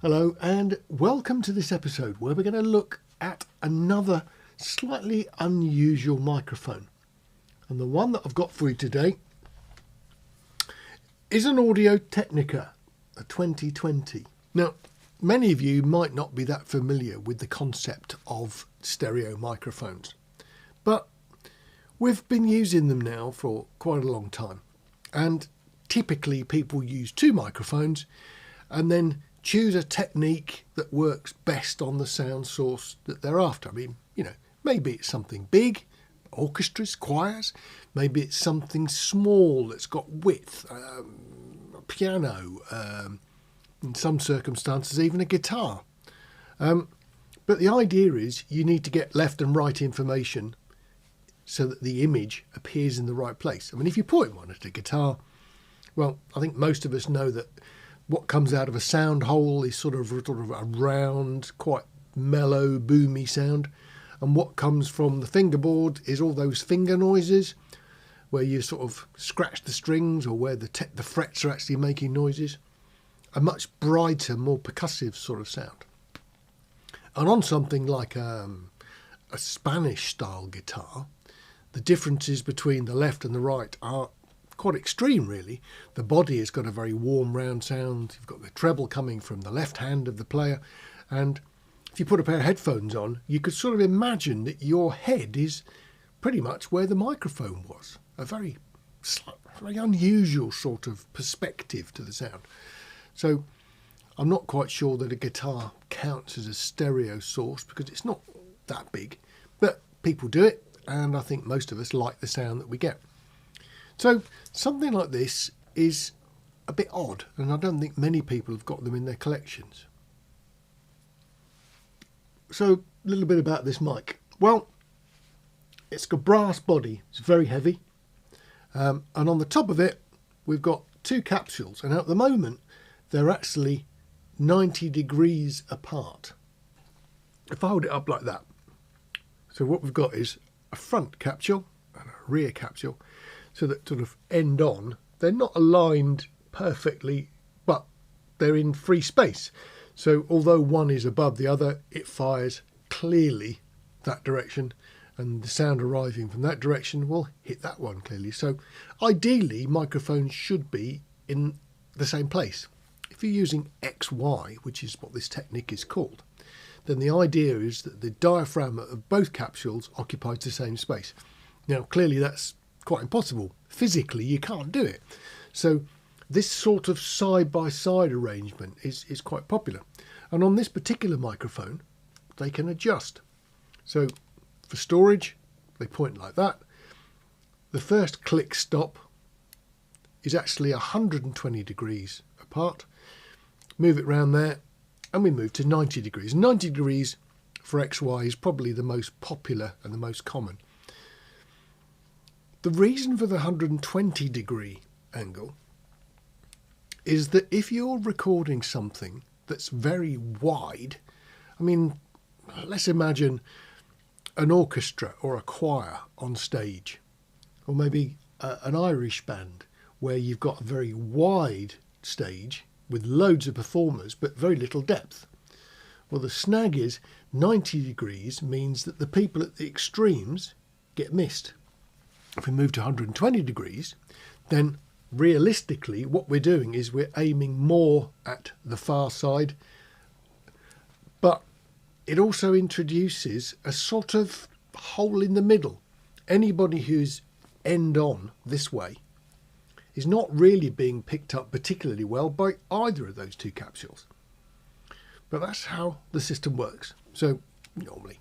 Hello and welcome to this episode where we're going to look at another slightly unusual microphone. And the one that I've got for you today is an Audio Technica, a 2020. Now, many of you might not be that familiar with the concept of stereo microphones, but we've been using them now for quite a long time. And typically people use two microphones and then choose a technique that works best on the sound source that they're after. I mean, maybe it's something big, orchestras, choirs, maybe it's something small that's got width, a piano, in some circumstances even a guitar. But the idea is you need to get left and right information so that the image appears in the right place. I mean, if you point one at a guitar, well, I think most of us know that what comes out of a sound hole is sort of a round, quite mellow, boomy sound. And what comes from the fingerboard is all those finger noises where you sort of scratch the strings or where the frets are actually making noises. A much brighter, more percussive sort of sound. And on something like a Spanish style guitar, the differences between the left and the right are quite extreme, really. The body has got a very warm, round sound. You've got the treble coming from the left hand of the player, and if you put a pair of headphones on, you could sort of imagine that your head is pretty much where the microphone was. A very unusual sort of perspective to the sound. So I'm not quite sure that a guitar counts as a stereo source because it's not that big, but people do it, and I think most of us like the sound that we get. So something like this is a bit odd, and I don't think many people have got them in their collections. So a little bit about this mic. Well, it's got a brass body, it's very heavy, and on the top of it we've got two capsules, and at the moment they're actually 90 degrees apart. If I hold it up like that, so what we've got is a front capsule and a rear capsule, so that sort of end on, they're not aligned perfectly, but they're in free space. So although one is above the other, it fires clearly that direction, and the sound arriving from that direction will hit that one clearly. So ideally, microphones should be in the same place. If you're using XY, which is what this technique is called, then the idea is that the diaphragm of both capsules occupies the same space. Now, clearly that's quite impossible. Physically, you can't do it. So this sort of side-by-side arrangement is quite popular. And on this particular microphone, they can adjust. So for storage, they point like that. The first click stop is actually 120 degrees apart. Move it round there, and we move to 90 degrees. 90 degrees for XY is probably the most popular and the most common. The reason for the 120 degree angle is that if you're recording something that's very wide, I mean, let's imagine an orchestra or a choir on stage, or maybe an Irish band where you've got a very wide stage with loads of performers but very little depth. Well, the snag is 90 degrees means that the people at the extremes get missed. If we move to 120 degrees, then realistically what we're doing is we're aiming more at the far side, but it also introduces a sort of hole in the middle. Anybody who's end on this way is not really being picked up particularly well by either of those two capsules. But that's how the system works. So normally,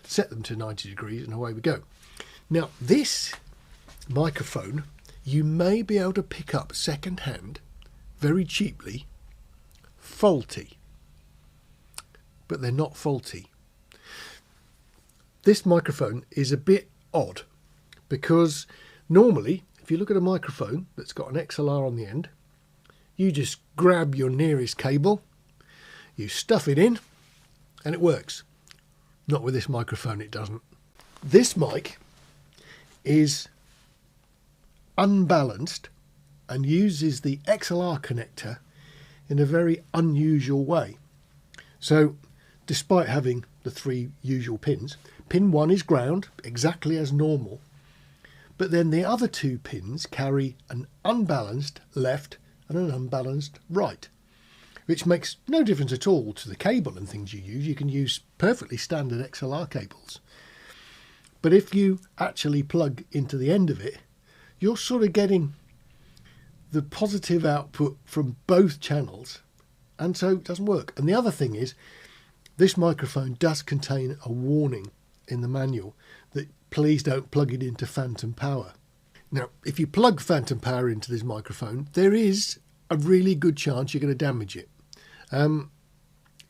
set them to 90 degrees and away we go. Now, this microphone, you may be able to pick up second hand, very cheaply, faulty. But they're not faulty. This microphone is a bit odd because normally, if you look at a microphone that's got an XLR on the end, you just grab your nearest cable, you stuff it in, and it works. Not with this microphone, it doesn't. This mic is unbalanced and uses the XLR connector in a very unusual way. So despite having the 3 usual pins, pin 1 is ground exactly as normal, but then the other 2 pins carry an unbalanced left and an unbalanced right, which makes no difference at all to the cable and things you use. You can use perfectly standard XLR cables. But if you actually plug into the end of it, you're sort of getting the positive output from both channels, and so it doesn't work. And the other thing is, this microphone does contain a warning in the manual that please don't plug it into phantom power. Now, if you plug phantom power into this microphone, there is a really good chance you're going to damage it.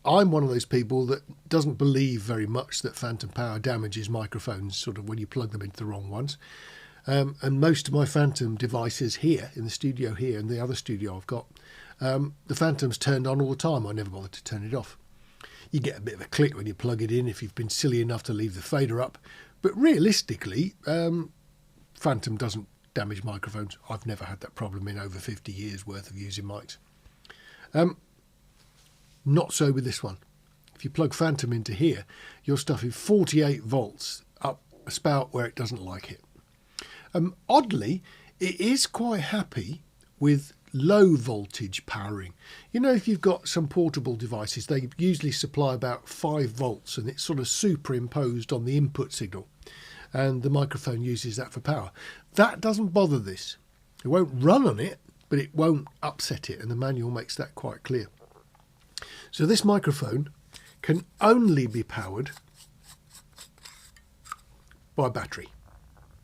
I'm one of those people that doesn't believe very much that phantom power damages microphones sort of when you plug them into the wrong ones. And most of my phantom devices here in the studio here and the other studio I've got, the phantom's turned on all the time. I never bothered to turn it off. You get a bit of a click when you plug it in if you've been silly enough to leave the fader up. But realistically, phantom doesn't damage microphones. I've never had that problem in over 50 years worth of using mics. Not so with this one. If you plug phantom into here, you're stuffing 48 volts up a spout where it doesn't like it. Oddly, it is quite happy with low voltage powering. You know, if you've got some portable devices, they usually supply about 5 volts and it's sort of superimposed on the input signal, and the microphone uses that for power. That doesn't bother this. It won't run on it, but it won't upset it, and the manual makes that quite clear. So this microphone can only be powered by battery.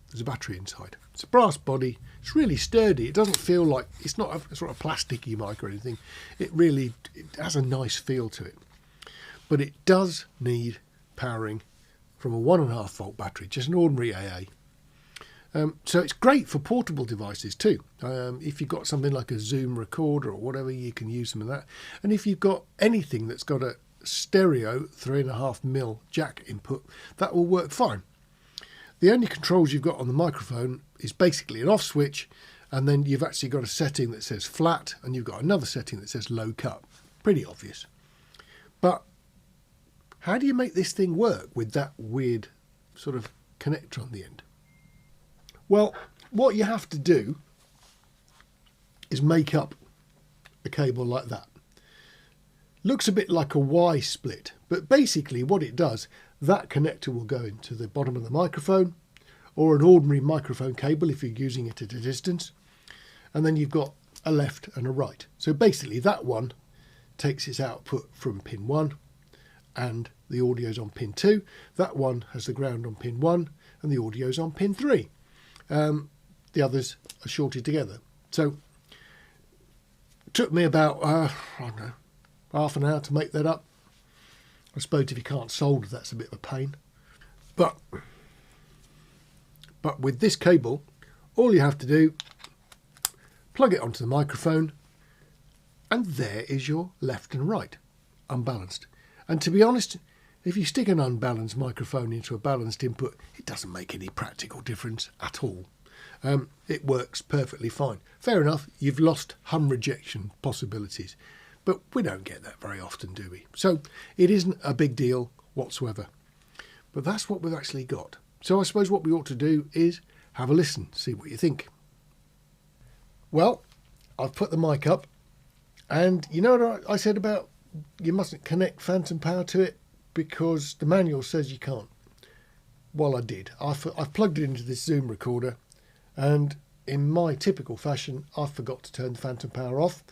There's a battery inside. It's a brass body. It's really sturdy. It doesn't feel like, it's not a sort of plasticky mic or anything. It has a nice feel to it. But it does need powering from a 1.5 volt battery, just an ordinary AA. So it's great for portable devices too. If you've got something like a Zoom recorder or whatever, you can use some of that. And if you've got anything that's got a stereo 3.5mm jack input, that will work fine. The only controls you've got on the microphone is basically an off switch, and then you've actually got a setting that says flat, and you've got another setting that says low cut. Pretty obvious. But how do you make this thing work with that weird sort of connector on the end? Well, what you have to do is make up a cable like that. Looks a bit like a Y split, but basically what it does, that connector will go into the bottom of the microphone, or an ordinary microphone cable if you're using it at a distance, and then you've got a left and a right. So basically that one takes its output from pin 1 and the audio's on pin 2. That one has the ground on pin 1 and the audio's on pin 3. The others are shorted together. So it took me about, I don't know, half an hour to make that up. I suppose if you can't solder, that's a bit of a pain. But with this cable, all you have to do, plug it onto the microphone, and there is your left and right, unbalanced. And to be honest, if you stick an unbalanced microphone into a balanced input, it doesn't make any practical difference at all. It works perfectly fine. Fair enough, you've lost hum rejection possibilities, but we don't get that very often, do we? So it isn't a big deal whatsoever. But that's what we've actually got. So I suppose what we ought to do is have a listen, see what you think. Well, I've put the mic up, and you know what I said about you mustn't connect phantom power to it because the manual says you can't. Well, I did. I've plugged it into this Zoom recorder, and in my typical fashion, I forgot to turn the phantom power off.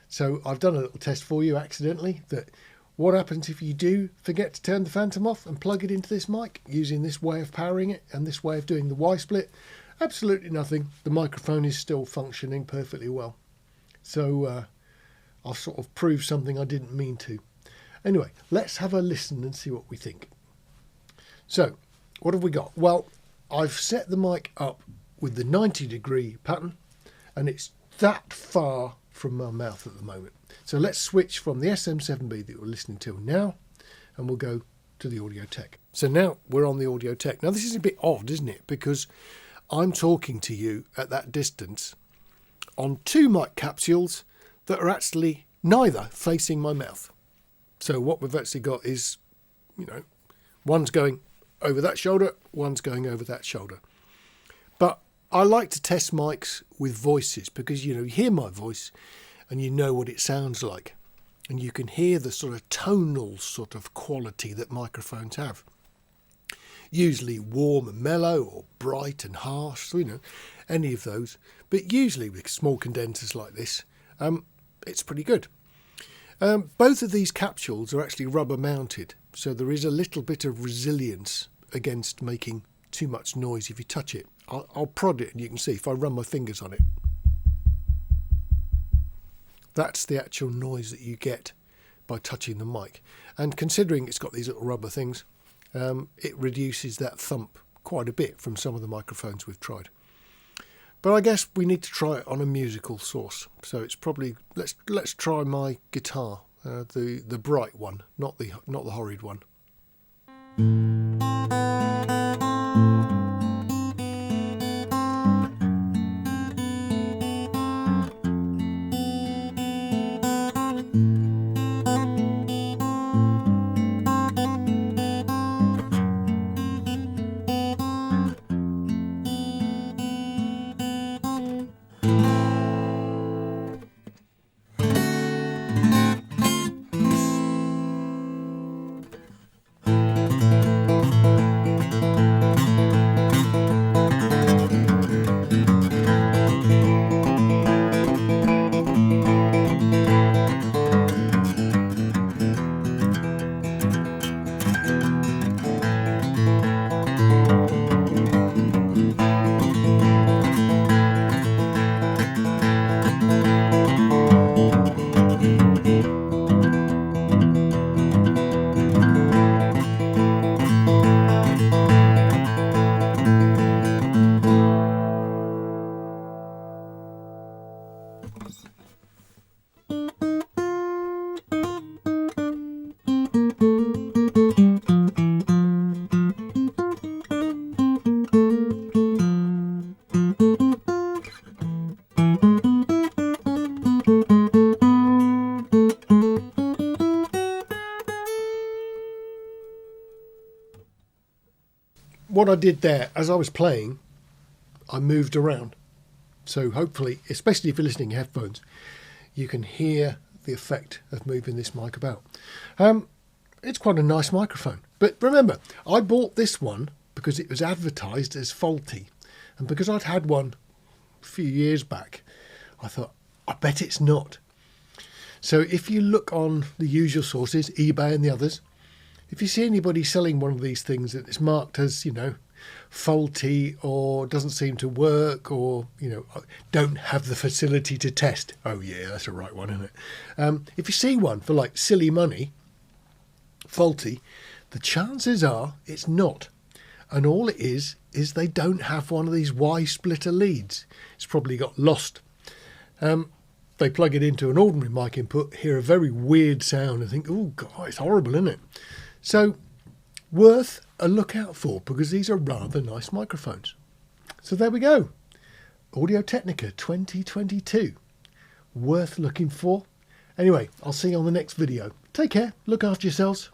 So I've done a little test for you accidentally, that what happens if you do forget to turn the phantom off and plug it into this mic using this way of powering it and this way of doing the Y split? Absolutely nothing. The microphone is still functioning perfectly well. So I've sort of proved something I didn't mean to. Anyway, let's have a listen and see what we think. So, what have we got? Well, I've set the mic up with the 90-degree pattern, and it's that far from my mouth at the moment. So let's switch from the SM7B that we're listening to now, and we'll go to the Audio Tech. So now we're on the Audio Tech. Now this is a bit odd, isn't it? Because I'm talking to you at that distance on two mic capsules that are actually neither facing my mouth. So what we've actually got is, you know, one's going over that shoulder, one's going over that shoulder. But I like to test mics with voices because, you know, you hear my voice and you know what it sounds like. And you can hear the sort of tonal sort of quality that microphones have. Usually warm and mellow or bright and harsh, you know, any of those. But usually with small condensers like this, it's pretty good. Both of these capsules are actually rubber mounted, so there is a little bit of resilience against making too much noise if you touch it. I'll prod it and you can see if I run my fingers on it. That's the actual noise that you get by touching the mic. And considering it's got these little rubber things, it reduces that thump quite a bit from some of the microphones we've tried. But I guess we need to try it on a musical source. So it's probably, let's try my guitar, the bright one, not the horrid one. What I did there, as I was playing, I moved around. So hopefully, especially if you're listening to headphones, you can hear the effect of moving this mic about. It's quite a nice microphone. But remember, I bought this one because it was advertised as faulty. And because I'd had one a few years back, I thought, I bet it's not. So if you look on the usual sources, eBay and the others, if you see anybody selling one of these things that is marked as, you know, faulty or doesn't seem to work or, you know, don't have the facility to test. Oh yeah, that's the right one, isn't it? If you see one for like silly money, faulty, the chances are it's not. And all it is they don't have one of these Y-splitter leads. It's probably got lost. They plug it into an ordinary mic input, hear a very weird sound and think, oh God, it's horrible, isn't it? So worth a look out for because these are rather nice microphones. So there we go. Audio Technica 2022. Worth looking for. Anyway, I'll see you on the next video. Take care. Look after yourselves.